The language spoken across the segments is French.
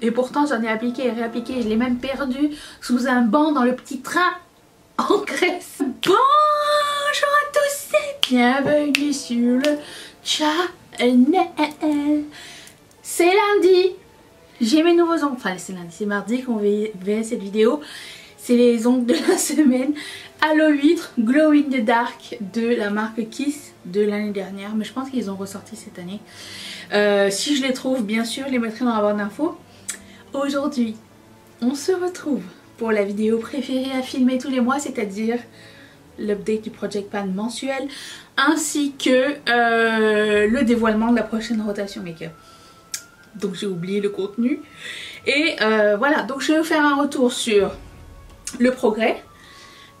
Et pourtant j'en ai appliqué et réappliqué, je l'ai même perdu sous un banc dans le petit train en Grèce. Bonjour à tous et bienvenue sur le channel. C'est lundi, j'ai mes nouveaux ongles, enfin c'est lundi, c'est mardi qu'on verra cette vidéo. C'est les ongles de la semaine Halo 8 Glow in the Dark de la marque Kiss de l'année dernière. Mais je pense qu'ils ont ressorti cette année. Si je les trouve, bien sûr, je les mettrai dans la barre d'infos. Aujourd'hui, on se retrouve pour la vidéo préférée à filmer tous les mois, c'est-à-dire l'update du Project Pan mensuel, ainsi que le dévoilement de la prochaine rotation make-up. Donc j'ai oublié le contenu. Et voilà, donc je vais vous faire un retour sur le progrès,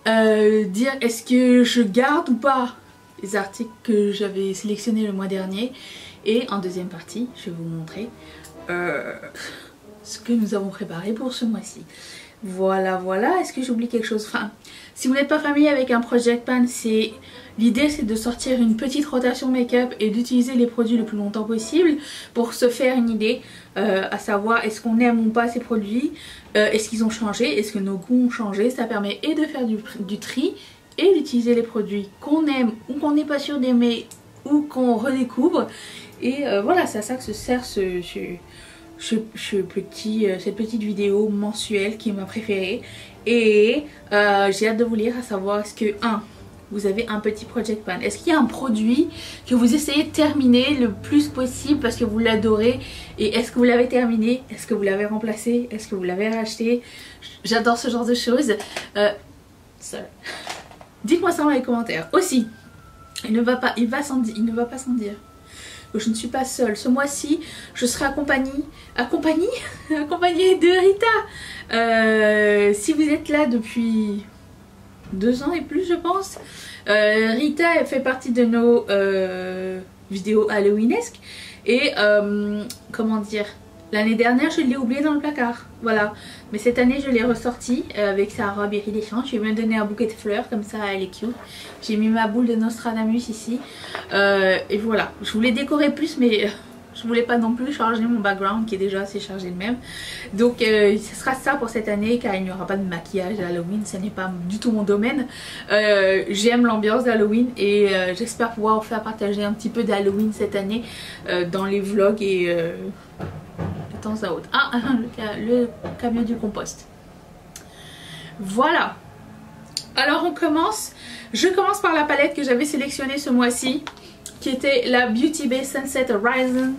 dire est-ce que je garde ou pas les articles que j'avais sélectionnés le mois dernier, et en deuxième partie je vais vous montrer ce que nous avons préparé pour ce mois-ci. Voilà, est-ce que j'oublie quelque chose? Enfin, si vous n'êtes pas familier avec un Project Pan, l'idée c'est de sortir une petite rotation make-up et d'utiliser les produits le plus longtemps possible pour se faire une idée, à savoir est-ce qu'on aime ou pas ces produits, est-ce qu'ils ont changé, est-ce que nos goûts ont changé. Ça permet et de faire du tri et d'utiliser les produits qu'on aime ou qu'on n'est pas sûr d'aimer ou qu'on redécouvre. Et voilà, c'est à ça que se sert cette petite vidéo mensuelle qui est ma préférée. Et j'ai hâte de vous lire, à savoir est-ce que vous avez un petit Project Pan, est-ce qu'il y a un produit que vous essayez de terminer le plus possible parce que vous l'adorez, et est-ce que vous l'avez terminé, est-ce que vous l'avez remplacé, est-ce que vous l'avez racheté? J'adore ce genre de choses. Dites-moi ça dans les commentaires. Aussi, il ne va pas sans dire, je ne suis pas seule. Ce mois-ci, je serai accompagnée de Rita. Si vous êtes là depuis 2 ans et plus, je pense, Rita elle fait partie de nos vidéos Halloweenesques. Et comment dire, l'année dernière je l'ai oublié dans le placard, voilà. Mais cette année je l'ai ressorti avec sa robe iridescente. Je lui ai même donné un bouquet de fleurs, comme ça elle est cute. J'ai mis ma boule de Nostradamus ici, et voilà. Je voulais décorer plus, mais je voulais pas non plus charger mon background qui est déjà assez chargé de même. Donc ce sera ça pour cette année, car il n'y aura pas de maquillage d'Halloween, ce n'est pas du tout mon domaine. J'aime l'ambiance d'Halloween et j'espère pouvoir vous faire partager un petit peu d'Halloween cette année dans les vlogs et de temps à autre. Ah, le camion du compost. Voilà. Alors on commence. Je commence par la palette que j'avais sélectionnée ce mois-ci, qui était la Beauty Bay Sunset Horizons,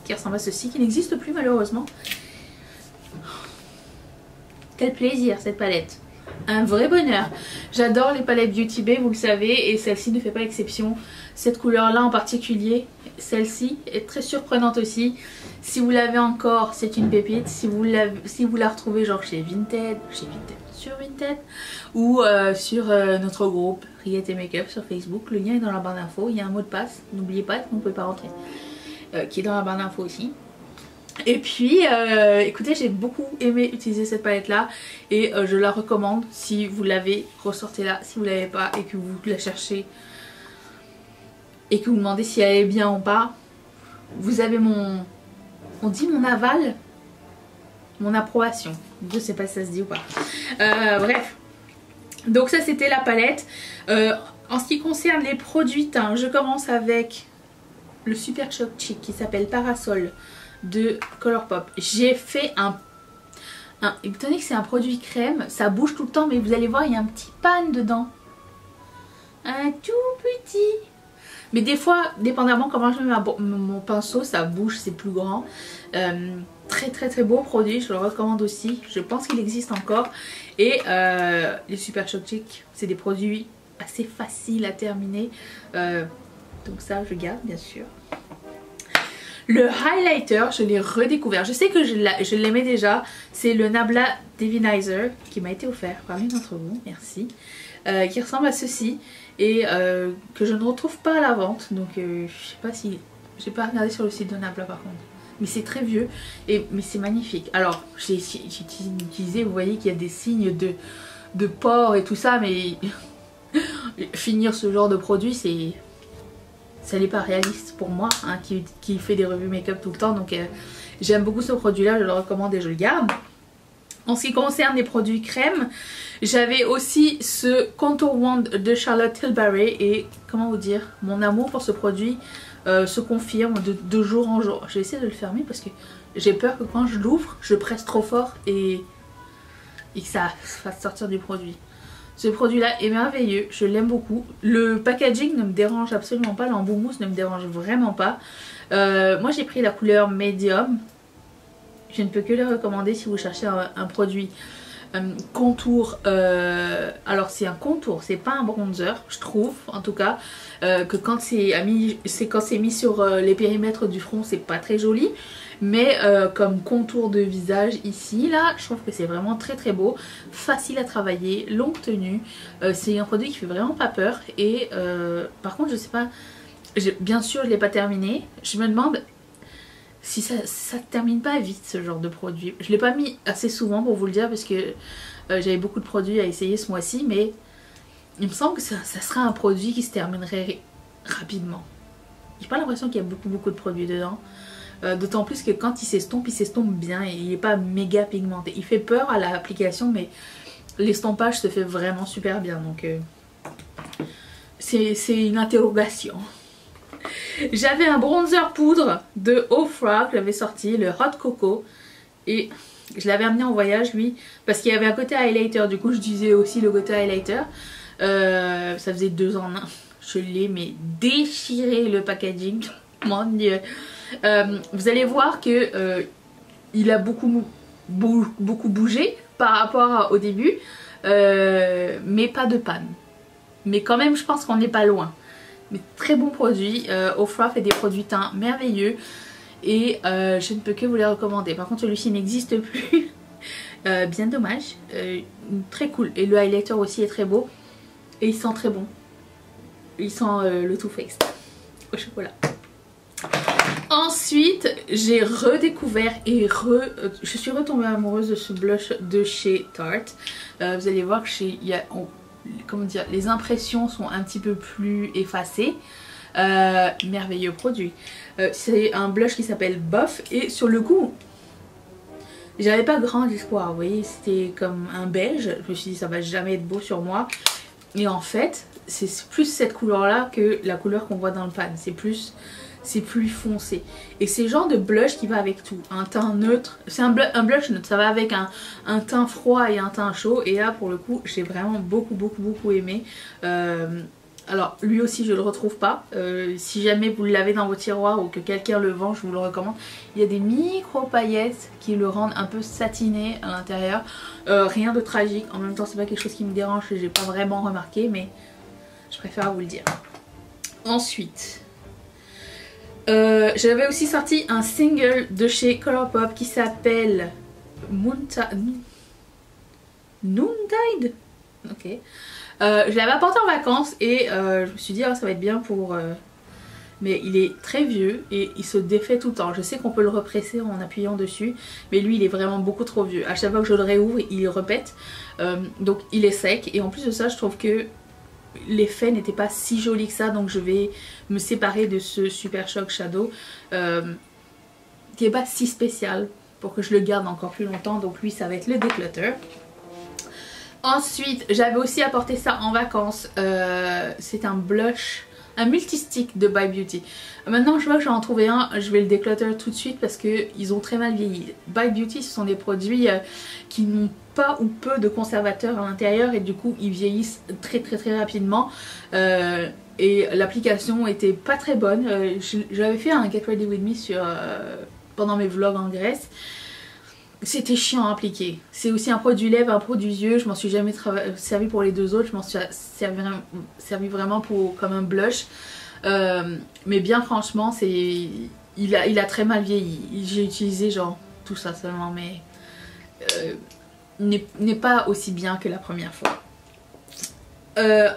qui ressemble à ceci, qui n'existe plus malheureusement. Quel plaisir cette palette, un vrai bonheur. J'adore les palettes Beauty Bay, vous le savez, et celle-ci ne fait pas exception. Cette couleur là en particulier, celle-ci est très surprenante aussi. Si vous l'avez encore, c'est une pépite. Si vous la retrouvez genre chez Vinted, sur Vinted, ou sur notre groupe Riette et Makeup sur Facebook, le lien est dans la barre d'infos. Il y a un mot de passe, n'oubliez pas, vous ne pouvez pas rentrer, qui est dans la barre d'infos aussi. Et puis écoutez, j'ai beaucoup aimé utiliser cette palette là, et je la recommande. Si vous l'avez, ressortez-la. Si vous ne l'avez pas et que vous la cherchez et que vous demandez si elle est bien ou pas, vous avez mon aval, mon approbation. Je sais pas si ça se dit ou pas. Bref, donc ça c'était la palette. En ce qui concerne les produits teints, je commence avec le Super Shock Chic qui s'appelle Parasol de Colourpop. J'ai fait étant donné que c'est un produit crème, ça bouge tout le temps, mais vous allez voir, il y a un petit pan dedans, un tout petit. Mais des fois, dépendamment comment je mets mon pinceau, ça bouge, c'est plus grand. Très beau produit, je le recommande aussi. Je pense qu'il existe encore. Et les Super Shock Chic, c'est des produits assez faciles à terminer. Donc ça, je garde bien sûr. Le highlighter, je l'ai redécouvert. Je sais que je l'aimais déjà. C'est le Nabla Divinizer qui m'a été offert par l'une d'entre vous. Merci. Qui ressemble à ceci. Et que je ne retrouve pas à la vente. Donc je sais pas si... J'ai pas regardé sur le site de Nabla par contre. Mais c'est très vieux. Mais c'est magnifique. Alors j'ai utilisé, vous voyez qu'il y a des signes de pores et tout ça. Mais finir ce genre de produit, ça n'est pas réaliste pour moi, hein, qui fait des revues make-up tout le temps. Donc J'aime beaucoup ce produit là, je le recommande et je le garde. En ce qui concerne les produits crème, j'avais aussi ce Contour Wand de Charlotte Tilbury et comment vous dire, mon amour pour ce produit se confirme de jour en jour. Je vais essayer de le fermer parce que j'ai peur que quand je l'ouvre, je presse trop fort et que ça fasse sortir du produit. Ce produit là est merveilleux, je l'aime beaucoup. Le packaging ne me dérange absolument pas, l'embout mousse ne me dérange vraiment pas. Moi j'ai pris la couleur Medium. Je ne peux que le recommander si vous cherchez un produit contour. Alors c'est un contour, c'est pas un bronzer, je trouve en tout cas. Que quand c'est mis sur les périmètres du front, c'est pas très joli. Mais comme contour de visage ici, là, je trouve que c'est vraiment très très beau. Facile à travailler, longue tenue. C'est un produit qui fait vraiment pas peur. Et par contre, je sais pas, bien sûr je l'ai pas terminé. Je me demande si ça termine pas vite ce genre de produit. Je l'ai pas mis assez souvent pour vous le dire parce que j'avais beaucoup de produits à essayer ce mois-ci, mais il me semble que ça sera un produit qui se terminerait rapidement. J'ai pas l'impression qu'il y a beaucoup de produits dedans. D'autant plus que quand il s'estompe bien et il n'est pas méga pigmenté. Il fait peur à l'application, mais l'estompage se fait vraiment super bien. Donc c'est une interrogation. J'avais un bronzer poudre de Ofra que j'avais sorti, le Hot Coco. Et je l'avais amené en voyage lui, parce qu'il y avait un côté highlighter. Du coup je disais aussi le côté highlighter. Ça faisait 2 en 1. Je l'ai mais déchiré le packaging. Mon dieu. Vous allez voir que il a beaucoup bougé par rapport au début. Mais pas de panne. Mais quand même je pense qu'on n'est pas loin. Mais très bon produit. Ofra fait des produits teints merveilleux. Et je ne peux que vous les recommander. Par contre celui-ci n'existe plus. Bien dommage. Très cool. Et le highlighter aussi est très beau. Et il sent très bon. Il sent le Too Faced au chocolat. Ensuite j'ai redécouvert et je suis retombée amoureuse de ce blush de chez Tarte. Vous allez voir que comment dire, les impressions sont un petit peu plus effacées. Merveilleux produit. C'est un blush qui s'appelle Buff et sur le coup j'avais pas grand espoir, vous voyez, c'était comme un beige. Je me suis dit ça va jamais être beau sur moi. Et en fait c'est plus cette couleur là que la couleur qu'on voit dans le pan. C'est plus foncé. Et c'est le genre de blush qui va avec tout. Un teint neutre, c'est un blush neutre, ça va avec un teint froid et un teint chaud. Et là pour le coup j'ai vraiment beaucoup aimé. Alors lui aussi je le retrouve pas. Si jamais vous l'avez dans vos tiroirs ou que quelqu'un le vend, je vous le recommande. Il y a des micro paillettes qui le rendent un peu satiné à l'intérieur. Rien de tragique, en même temps c'est pas quelque chose qui me dérange et j'ai pas vraiment remarqué, mais je préfère vous le dire. Ensuite j'avais aussi sorti un single de chez Colourpop qui s'appelle Noontide. Ok. Je l'avais apporté en vacances et je me suis dit oh, ça va être bien pour... Mais il est très vieux et il se défait tout le temps. Je sais qu'on peut le represser en appuyant dessus, mais lui il est vraiment beaucoup trop vieux. À chaque fois que je le réouvre il repète. Donc il est sec et en plus de ça je trouve que l'effet n'était pas si joli que ça, donc je vais me séparer de ce Super Shock Shadow qui n'est pas si spécial pour que je le garde encore plus longtemps. Donc lui ça va être le Declutter. Ensuite j'avais aussi apporté ça en vacances, c'est un blush, un multistick de By Beauty. Maintenant je vois que j'en ai trouvé un, je vais le Declutter tout de suite parce qu'ils ont très mal vieilli. By Beauty ce sont des produits qui n'ont pas ou peu de conservateurs à l'intérieur et du coup ils vieillissent très rapidement. Et l'application était pas très bonne. J'avais fait un Get Ready With Me pendant mes vlogs en Grèce. C'était chiant à appliquer. C'est aussi un produit lèvres, un produit yeux. Je m'en suis jamais servi pour les deux autres. Je m'en suis servi vraiment comme un blush. Mais bien franchement, il a très mal vieilli. J'ai utilisé genre tout ça seulement, mais n'est pas aussi bien que la première fois.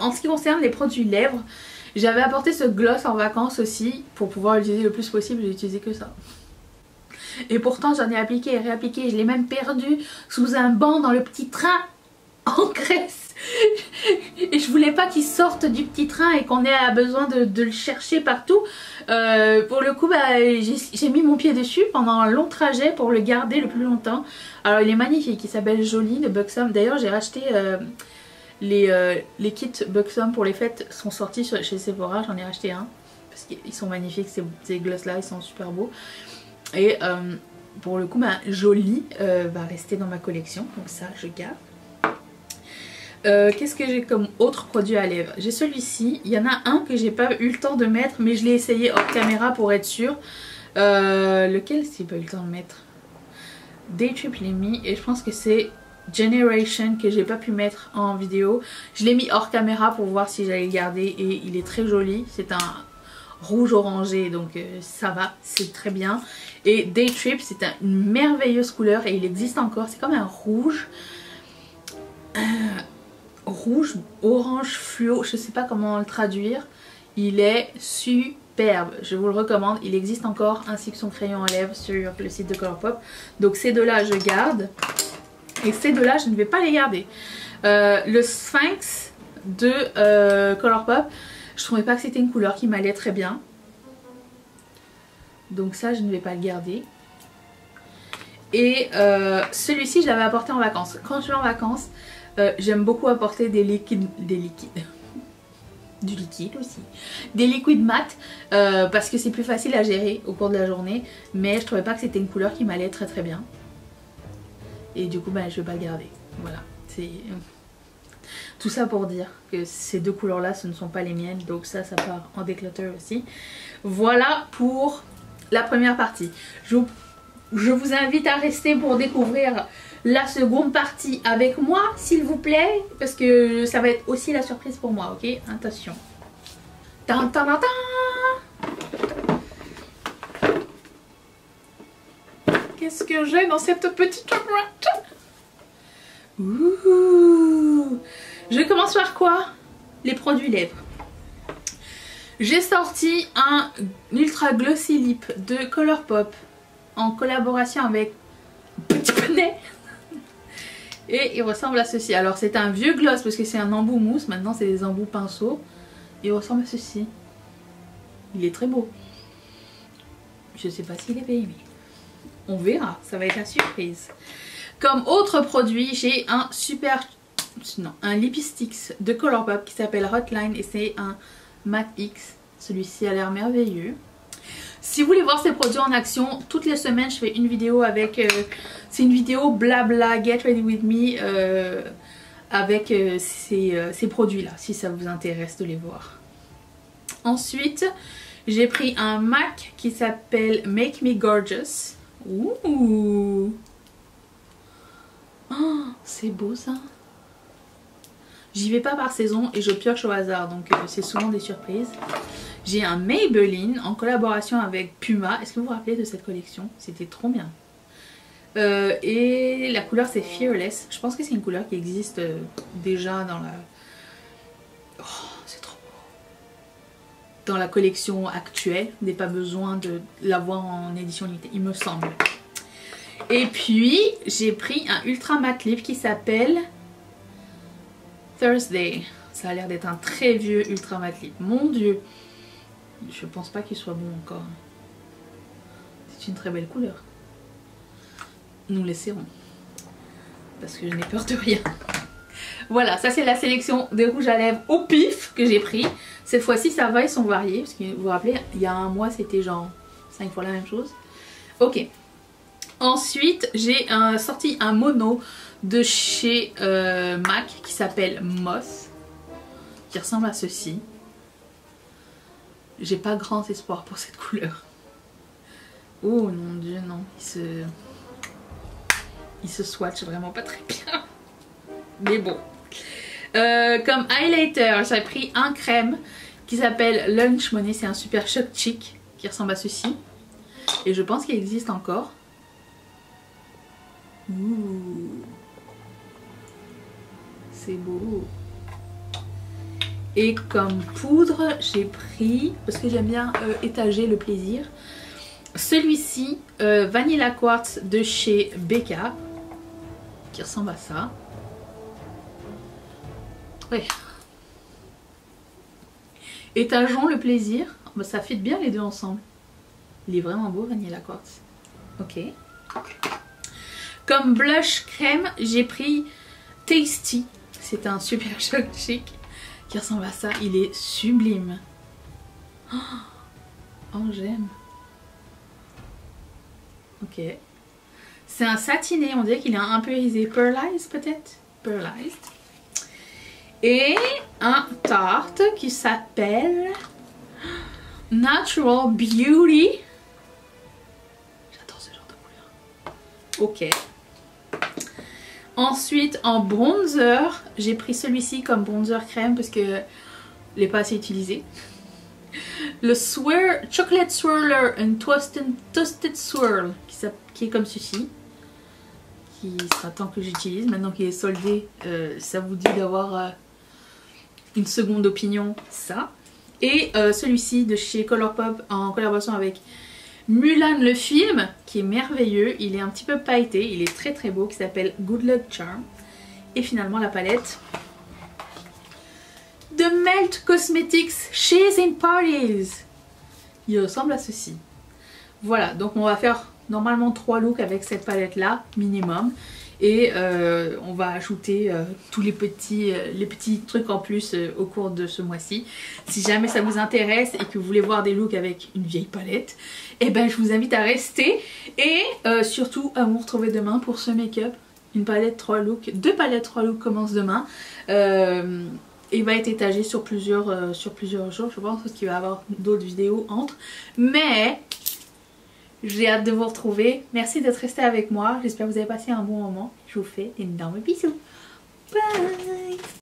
En ce qui concerne les produits lèvres, j'avais apporté ce gloss en vacances aussi pour pouvoir l'utiliser le plus possible. J'ai utilisé que ça. Et pourtant j'en ai appliqué et réappliqué. Je l'ai même perdu sous un banc dans le petit train en Grèce. Et je voulais pas qu'il sorte du petit train et qu'on ait besoin de le chercher partout. Pour le coup, bah, j'ai mis mon pied dessus pendant un long trajet pour le garder le plus longtemps. Alors il est magnifique, il s'appelle Jolie de Buxom. D'ailleurs j'ai racheté les kits Buxom pour les fêtes sont sortis chez Sephora, j'en ai racheté un. Parce qu'ils sont magnifiques, ces gloss là, ils sont super beaux. Et pour le coup, bah, Jolie va rester dans ma collection, donc ça je garde. Qu'est-ce que j'ai comme autre produit à lèvres? J'ai celui-ci, il y en a un que j'ai pas eu le temps de mettre, mais je l'ai essayé hors caméra pour être sûre. Lequel j'ai pas eu le temps de mettre? Day Trip je l'ai mis et je pense que c'est Generation que j'ai pas pu mettre en vidéo. Je l'ai mis hors caméra pour voir si j'allais le garder et il est très joli. C'est un rouge orangé donc ça va, c'est très bien. Et Day Trip c'est une merveilleuse couleur et il existe encore. C'est comme un rouge. Rouge, orange fluo, je sais pas comment le traduire. Il est superbe, je vous le recommande. Il existe encore ainsi que son crayon à lèvres sur le site de Colourpop. Donc ces deux là je garde. Et ces deux là je ne vais pas les garder. Le Sphinx de Colourpop, je trouvais pas que c'était une couleur qui m'allait très bien. Donc ça je ne vais pas le garder. Et celui-ci je l'avais apporté en vacances. Quand je vais en vacances, j'aime beaucoup apporter des liquides, du liquide aussi, des liquides mat parce que c'est plus facile à gérer au cours de la journée, mais je trouvais pas que c'était une couleur qui m'allait très très bien et du coup je vais pas le garder. Voilà, c'est tout ça pour dire que ces deux couleurs là ce ne sont pas les miennes, donc ça part en déclutter aussi. Voilà pour la première partie. Je vous invite à rester pour découvrir la seconde partie avec moi s'il vous plaît, parce que ça va être aussi la surprise pour moi, ok? Attention. Tan, tan, tan, tan. Qu'est-ce que j'ai dans cette petite boîte? Ouh. Je commence par quoi? Les produits lèvres. J'ai sorti un Ultra Glossy Lip de Colourpop en collaboration avec Petit Poney. Et il ressemble à ceci. Alors c'est un vieux gloss parce que c'est un embout mousse. Maintenant c'est des embouts pinceaux. Il ressemble à ceci. Il est très beau. Je sais pas s'il est payé mais on verra. Ça va être la surprise. Comme autre produit j'ai un Lipsticks de Colourpop qui s'appelle Hotline et c'est un Matte X. Celui-ci a l'air merveilleux. Si vous voulez voir ces produits en action, toutes les semaines je fais une vidéo avec... c'est une vidéo blabla, get ready with me avec ces produits là, si ça vous intéresse de les voir. Ensuite, j'ai pris un MAC qui s'appelle Make Me Gorgeous. Ouh, oh, c'est beau ça. J'y vais pas par saison et je pioche au hasard, donc c'est souvent des surprises. J'ai un Maybelline en collaboration avec Puma. Est-ce que vous vous rappelez de cette collection? C'était trop bien. Et la couleur c'est Fearless. Je pense que c'est une couleur qui existe déjà dans la... Oh, c'est trop beau. Dans la collection actuelle. Vous n'avez pas besoin de l'avoir en édition limitée, il me semble. Et puis j'ai pris un Ultra Matte Lip qui s'appelle Thursday. Ça a l'air d'être un très vieux Ultra Matte Lip. Mon dieu. Je pense pas qu'il soit bon encore. C'est une très belle couleur. Nous l'essaierons. Parce que je n'ai peur de rien. Voilà, ça c'est la sélection des rouges à lèvres au pif que j'ai pris. Cette fois-ci ça va, ils sont variés. Parce que vous vous rappelez, il y a un mois c'était genre 5 fois la même chose. Ok. Ensuite j'ai sorti un mono de chez MAC qui s'appelle Moss. Qui ressemble à ceci. J'ai pas grand espoir pour cette couleur. Oh mon dieu, non. Il se swatch vraiment pas très bien. Mais bon. Comme highlighter, j'ai pris un crème qui s'appelle Lunch Money. C'est un super choc chic qui ressemble à ceci. Et je pense qu'il existe encore. Ouh. C'est beau. Et comme poudre, j'ai pris, parce que j'aime bien étager le plaisir, celui-ci, Vanilla Quartz de chez Becca, qui ressemble à ça. Ouais. Étageons le plaisir. Bah, ça fit bien les deux ensemble. Il est vraiment beau, Vanilla Quartz. Ok. Comme blush crème, j'ai pris Tasty. C'est un super choc chic qui ressemble à ça. Il est sublime. Oh, j'aime. Ok. C'est un satiné. On dirait qu'il est un peu irisé. Pearlized peut-être. Pearlized. Et un tarte qui s'appelle Natural Beauty. J'adore ce genre de couleur. Ok. Ensuite, en bronzer, j'ai pris celui-ci comme bronzer crème parce que il n'est pas assez utilisé. Le Chocolate Swirler, un Toasted Swirl qui est comme ceci. Qui sera temps que j'utilise. Maintenant qu'il est soldé, ça vous dit d'avoir une seconde opinion, ça. Et celui-ci de chez Colourpop en collaboration avec Mulan le film, qui est merveilleux. Il est un petit peu pailleté, il est très très beau, qui s'appelle Good Luck Charm. Et finalement la palette de Melt Cosmetics Cheese and Parties. Il ressemble à ceci. Voilà, donc on va faire normalement 3 looks avec cette palette là, minimum. Et on va ajouter tous les petits trucs en plus au cours de ce mois-ci. Si jamais ça vous intéresse et que vous voulez voir des looks avec une vieille palette, eh ben je vous invite à rester. Et surtout à vous retrouver demain pour ce make-up. Une palette 3 looks, 2 palettes 3 looks commencent demain. Il va être étagé sur plusieurs jours, je pense, parce qu'il va y avoir d'autres vidéos entre. Mais j'ai hâte de vous retrouver. Merci d'être resté avec moi. J'espère que vous avez passé un bon moment. Je vous fais d'énormes bisous. Bye!